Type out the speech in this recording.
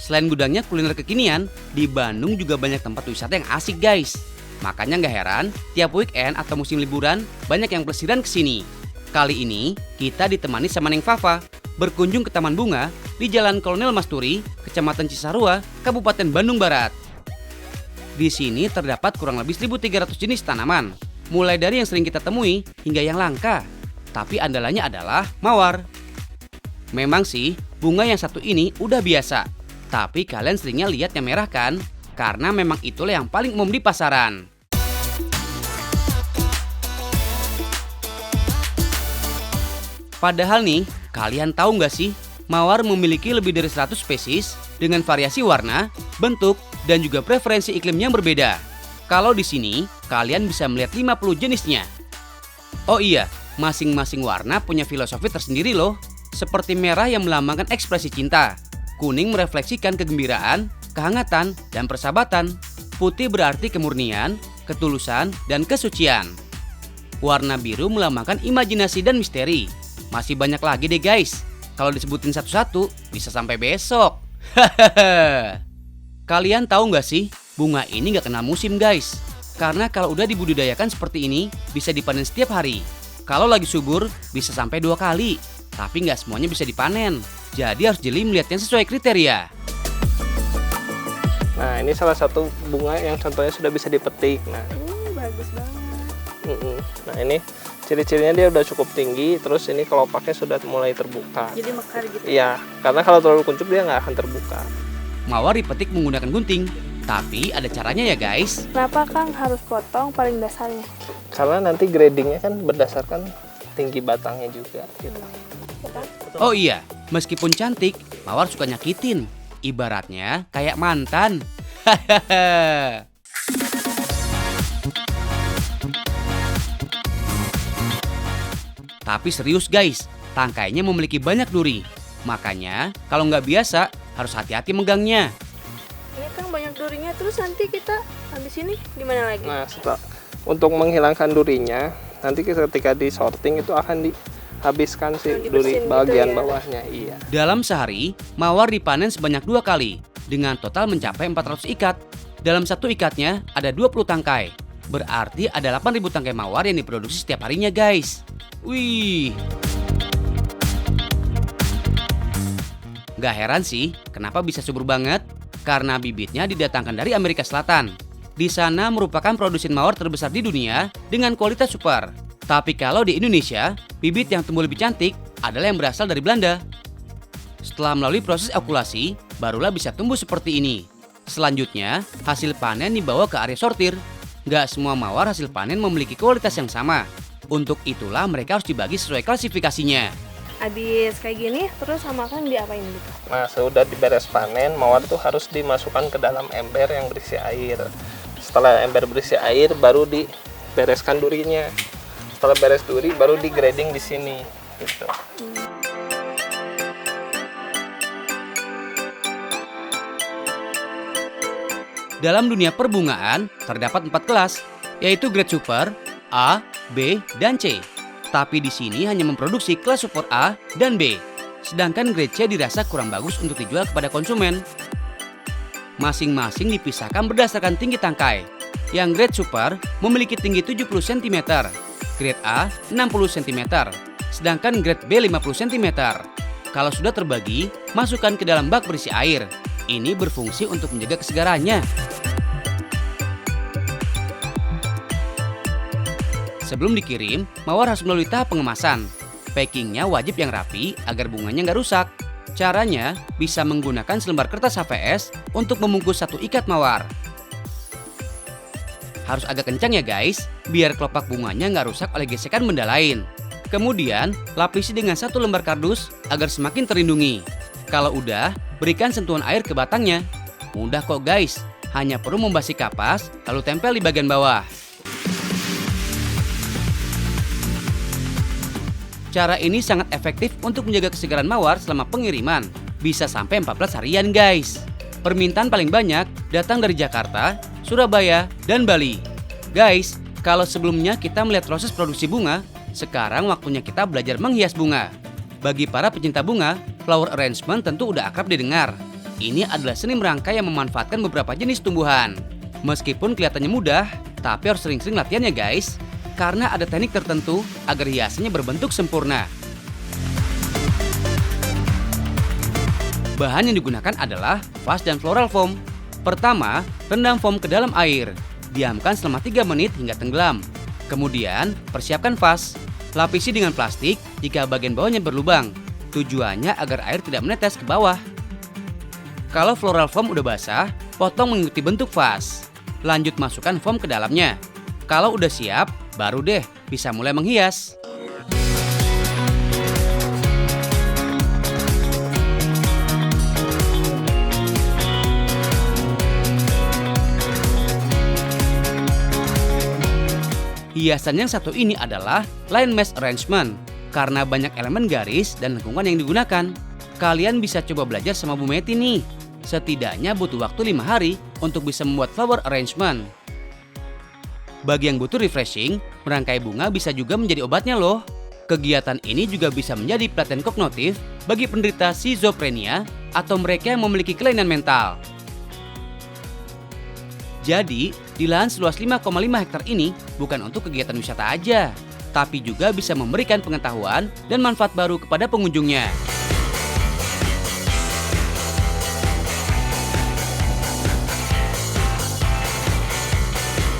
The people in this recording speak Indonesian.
Selain gudangnya kuliner kekinian, di Bandung juga banyak tempat wisata yang asik guys. Makanya nggak heran, tiap weekend atau musim liburan, banyak yang pelesiran ke sini. Kali ini, kita ditemani sama Neng Fafa, berkunjung ke Taman Bunga di Jalan Kolonel Masturi, Kecamatan Cisarua, Kabupaten Bandung Barat. Di sini terdapat kurang lebih 1.300 jenis tanaman, mulai dari yang sering kita temui hingga yang langka. Tapi andalannya adalah mawar. Memang sih, bunga yang satu ini udah biasa. Tapi kalian seringnya lihat yang merah kan? Karena memang itulah yang paling umum di pasaran. Padahal nih, kalian tahu nggak sih? Mawar memiliki lebih dari 100 spesies dengan variasi warna, bentuk, dan juga preferensi iklim yang berbeda. Kalau di sini, kalian bisa melihat 50 jenisnya. Oh iya, masing-masing warna punya filosofi tersendiri loh. Seperti merah yang melambangkan ekspresi cinta. Kuning merefleksikan kegembiraan, kehangatan, dan persahabatan. Putih berarti kemurnian, ketulusan, dan kesucian. Warna biru melambangkan imajinasi dan misteri. Masih banyak lagi deh guys. Kalau disebutin satu-satu, bisa sampai besok. Kalian tahu nggak sih, bunga ini nggak kenal musim guys. Karena kalau udah dibudidayakan seperti ini, bisa dipanen setiap hari. Kalau lagi subur, bisa sampai 2 kali. Tapi nggak semuanya bisa dipanen. Jadi harus jeli melihat yang sesuai kriteria. Nah, ini salah satu bunga yang contohnya sudah bisa dipetik. Nah, Bagus banget. Nah, ini ciri-cirinya dia udah cukup tinggi. Terus ini kelopaknya sudah mulai terbuka. Jadi mekar gitu. Iya, karena kalau terlalu kuncup dia nggak akan terbuka. Mawar dipetik menggunakan gunting. Tapi ada caranya ya guys. Kenapa Kang harus potong paling dasarnya? Karena nanti gradingnya kan berdasarkan tinggi batangnya juga. Gitu. Oh iya, meskipun cantik, mawar suka nyakitin. Ibaratnya kayak mantan. Tapi serius guys, tangkainya memiliki banyak duri. Makanya kalau nggak biasa, harus hati-hati megangnya. Ini Kang banyak durinya, terus nanti kita habis ini di mana lagi? Nah, untuk menghilangkan durinya, nanti ketika di sorting itu akan dihabiskan si duri Dibersihin bagian gitu ya? bawahnya. Iya. Dalam sehari, mawar dipanen sebanyak 2 kali, dengan total mencapai 400 ikat. Dalam satu ikatnya ada 20 tangkai. Berarti ada 8.000 tangkai mawar yang diproduksi setiap harinya guys. Wih. Gak heran sih, kenapa bisa subur banget? Karena bibitnya didatangkan dari Amerika Selatan. Di sana merupakan produsen mawar terbesar di dunia dengan kualitas super. Tapi kalau di Indonesia, bibit yang tumbuh lebih cantik adalah yang berasal dari Belanda. Setelah melalui proses okulasi, barulah bisa tumbuh seperti ini. Selanjutnya, hasil panen dibawa ke area sortir. Gak semua mawar hasil panen memiliki kualitas yang sama. Untuk itulah mereka harus dibagi sesuai klasifikasinya. Habis kayak gini, terus sama Kang diapain gitu? Nah, sudah diberes panen, mawar itu harus dimasukkan ke dalam ember yang berisi air. Setelah ember berisi air, baru dibereskan durinya. Setelah beres duri, baru di grading di sini. Gitu. Dalam dunia perbungaan, terdapat 4 kelas, yaitu grade super, A, B, dan C. Tapi di sini hanya memproduksi kelas support A dan B. Sedangkan grade C dirasa kurang bagus untuk dijual kepada konsumen. Masing-masing dipisahkan berdasarkan tinggi tangkai. Yang grade super memiliki tinggi 70 cm, grade A 60 cm, sedangkan grade B 50 cm. Kalau sudah terbagi, masukkan ke dalam bak berisi air. Ini berfungsi untuk menjaga kesegarannya. Sebelum dikirim, mawar harus melalui tahap pengemasan. Packingnya wajib yang rapi agar bunganya nggak rusak. Caranya bisa menggunakan selembar kertas HVS untuk membungkus satu ikat mawar. Harus agak kencang ya guys, biar kelopak bunganya nggak rusak oleh gesekan benda lain. Kemudian, lapisi dengan 1 lembar kardus agar semakin terlindungi. Kalau udah, berikan sentuhan air ke batangnya. Mudah kok guys, hanya perlu membasuh kapas lalu tempel di bagian bawah. Cara ini sangat efektif untuk menjaga kesegaran mawar selama pengiriman. Bisa sampai 14 harian guys. Permintaan paling banyak datang dari Jakarta, Surabaya, dan Bali. Guys, kalau sebelumnya kita melihat proses produksi bunga, sekarang waktunya kita belajar menghias bunga. Bagi para pecinta bunga, flower arrangement tentu udah akrab didengar. Ini adalah seni merangkai yang memanfaatkan beberapa jenis tumbuhan. Meskipun kelihatannya mudah, tapi harus sering-sering latihan ya guys. Karena ada teknik tertentu agar hiasannya berbentuk sempurna. Bahan yang digunakan adalah vas dan floral foam. Pertama, rendam foam ke dalam air. Diamkan selama 3 menit hingga tenggelam. Kemudian, persiapkan vas. Lapisi dengan plastik jika bagian bawahnya berlubang. Tujuannya agar air tidak menetes ke bawah. Kalau floral foam udah basah, potong mengikuti bentuk vas. Lanjut masukkan foam ke dalamnya. Kalau udah siap, baru deh bisa mulai menghias. Hiasan yang satu ini adalah line mesh arrangement. Karena banyak elemen garis dan lengkungan yang digunakan, kalian bisa coba belajar sama Bu Meti nih. Setidaknya butuh waktu 5 hari untuk bisa membuat flower arrangement. Bagi yang butuh refreshing, merangkai bunga bisa juga menjadi obatnya loh. Kegiatan ini juga bisa menjadi pelatihan kognitif bagi penderita schizophrenia atau mereka yang memiliki kelainan mental. Jadi, di lahan seluas 5,5 hektar ini bukan untuk kegiatan wisata aja, tapi juga bisa memberikan pengetahuan dan manfaat baru kepada pengunjungnya.